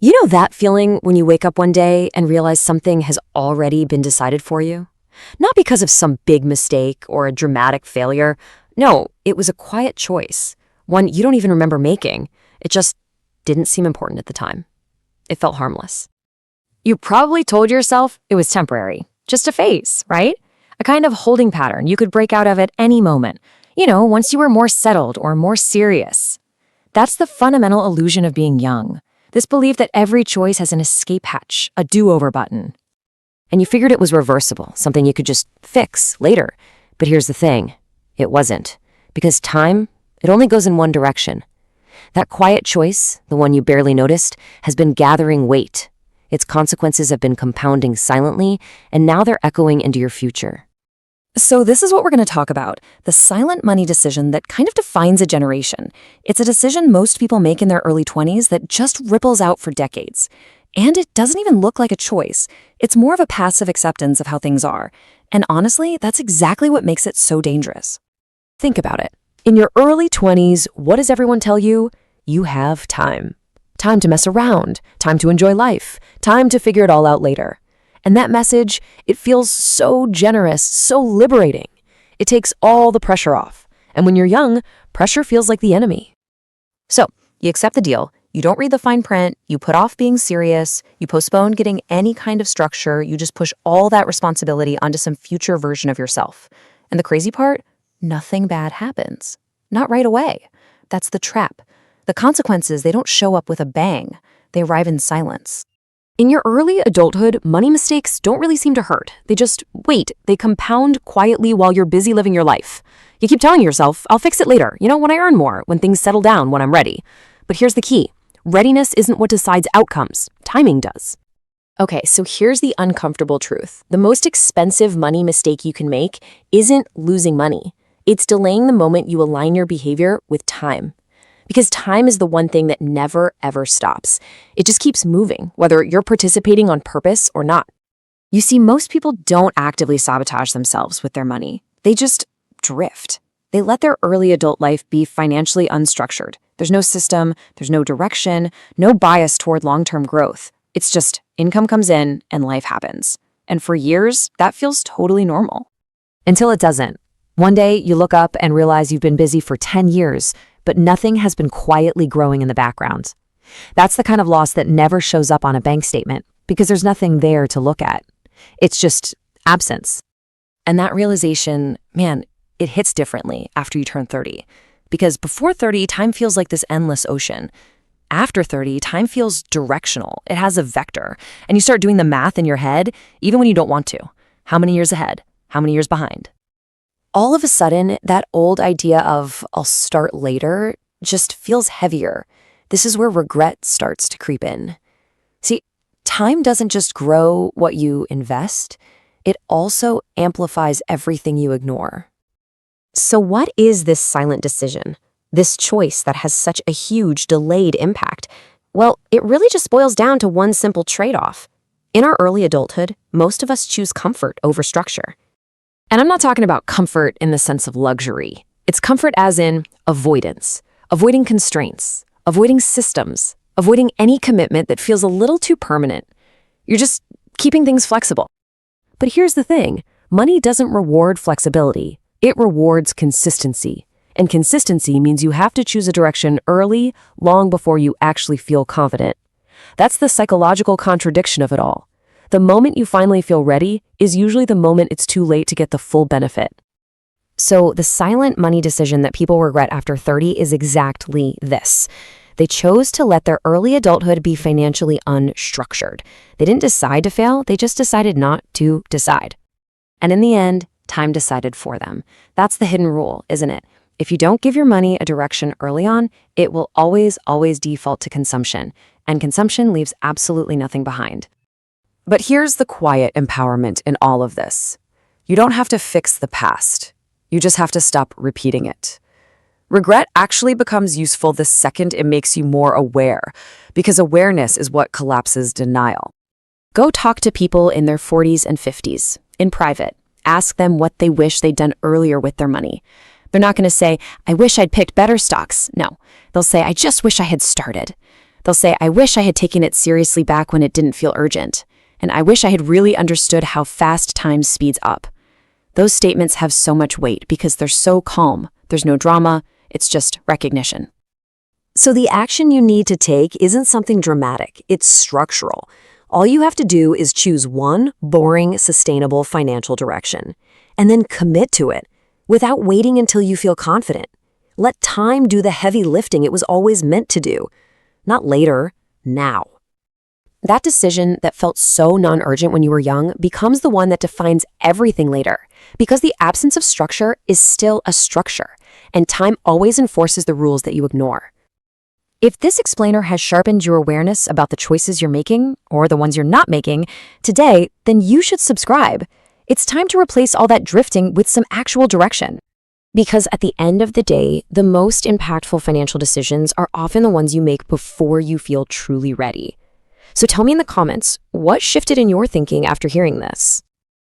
You know that feeling when you wake up one day and realize something has already been decided for you? Not because of some big mistake or a dramatic failure. No, it was a quiet choice, one you don't even remember making. It just didn't seem important at the time. It felt harmless. You probably told yourself it was temporary, just a phase, right? A kind of holding pattern you could break out of at any moment, once you were more settled or more serious. That's the fundamental illusion of being young. This belief that every choice has an escape hatch, a do-over button. And you figured it was reversible, something you could just fix later. But here's the thing, it wasn't. Because time, it only goes in one direction. That quiet choice, the one you barely noticed, has been gathering weight. Its consequences have been compounding silently, and now they're echoing into your future. So this is what we're going to talk about, the silent money decision that kind of defines a generation. It's a decision most people make in their early 20s that just ripples out for decades. And it doesn't even look like a choice. It's more of a passive acceptance of how things are. And honestly, that's exactly what makes it so dangerous. Think about it. In your early 20s, what does everyone tell you? You have time. Time to mess around, time to enjoy life, time to figure it all out later. And that message, it feels so generous, so liberating. It takes all the pressure off. And when you're young, pressure feels like the enemy. So, you accept the deal. You don't read the fine print. You put off being serious. You postpone getting any kind of structure. You just push all that responsibility onto some future version of yourself. And the crazy part? Nothing bad happens. Not right away. That's the trap. The consequences, they don't show up with a bang. They arrive in silence. In your early adulthood, money mistakes don't really seem to hurt. They just wait. They compound quietly while you're busy living your life. You keep telling yourself, I'll fix it later, when I earn more, when things settle down, when I'm ready. But here's the key. Readiness isn't what decides outcomes. Timing does. Okay, so here's the uncomfortable truth. The most expensive money mistake you can make isn't losing money. It's delaying the moment you align your behavior with time. Because time is the one thing that never, ever stops. It just keeps moving, whether you're participating on purpose or not. You see, most people don't actively sabotage themselves with their money. They just drift. They let their early adult life be financially unstructured. There's no system, there's no direction, no bias toward long-term growth. It's just income comes in and life happens. And for years, that feels totally normal. Until it doesn't. One day, you look up and realize you've been busy for 10 years, but nothing has been quietly growing in the background. That's the kind of loss that never shows up on a bank statement because there's nothing there to look at. It's just absence. And that realization, it hits differently after you turn 30. Because before 30, time feels like this endless ocean. After 30, time feels directional. It has a vector. And you start doing the math in your head, even when you don't want to. How many years ahead? How many years behind? All of a sudden, that old idea of I'll start later just feels heavier. This is where regret starts to creep in. See, time doesn't just grow what you invest, it also amplifies everything you ignore. So what is this silent decision? This choice that has such a huge delayed impact? Well, it really just boils down to one simple trade-off. In our early adulthood, most of us choose comfort over structure. And I'm not talking about comfort in the sense of luxury. It's comfort as in avoidance, avoiding constraints, avoiding systems, avoiding any commitment that feels a little too permanent. You're just keeping things flexible. But here's the thing, money doesn't reward flexibility. It rewards consistency. And consistency means you have to choose a direction early, long before you actually feel confident. That's the psychological contradiction of it all. The moment you finally feel ready is usually the moment it's too late to get the full benefit. So the silent money decision that people regret after 30 is exactly this. They chose to let their early adulthood be financially unstructured. They didn't decide to fail, they just decided not to decide. And in the end, time decided for them. That's the hidden rule, isn't it? If you don't give your money a direction early on, it will always default to consumption. And consumption leaves absolutely nothing behind. But here's the quiet empowerment in all of this. You don't have to fix the past. You just have to stop repeating it. Regret actually becomes useful the second it makes you more aware, because awareness is what collapses denial. Go talk to people in their 40s and 50s, in private. Ask them what they wish they'd done earlier with their money. They're not going to say, I wish I'd picked better stocks. No, they'll say, I just wish I had started. They'll say, I wish I had taken it seriously back when it didn't feel urgent. And I wish I had really understood how fast time speeds up. Those statements have so much weight because they're so calm. There's no drama. It's just recognition. So the action you need to take isn't something dramatic. It's structural. All you have to do is choose one boring, sustainable financial direction, and then commit to it without waiting until you feel confident. Let time do the heavy lifting it was always meant to do. Not later, now. That decision that felt so non-urgent when you were young becomes the one that defines everything later, because the absence of structure is still a structure, and time always enforces the rules that you ignore. If this explainer has sharpened your awareness about the choices you're making, or the ones you're not making, today, then you should subscribe. It's time to replace all that drifting with some actual direction. Because at the end of the day, the most impactful financial decisions are often the ones you make before you feel truly ready. So tell me in the comments, what shifted in your thinking after hearing this?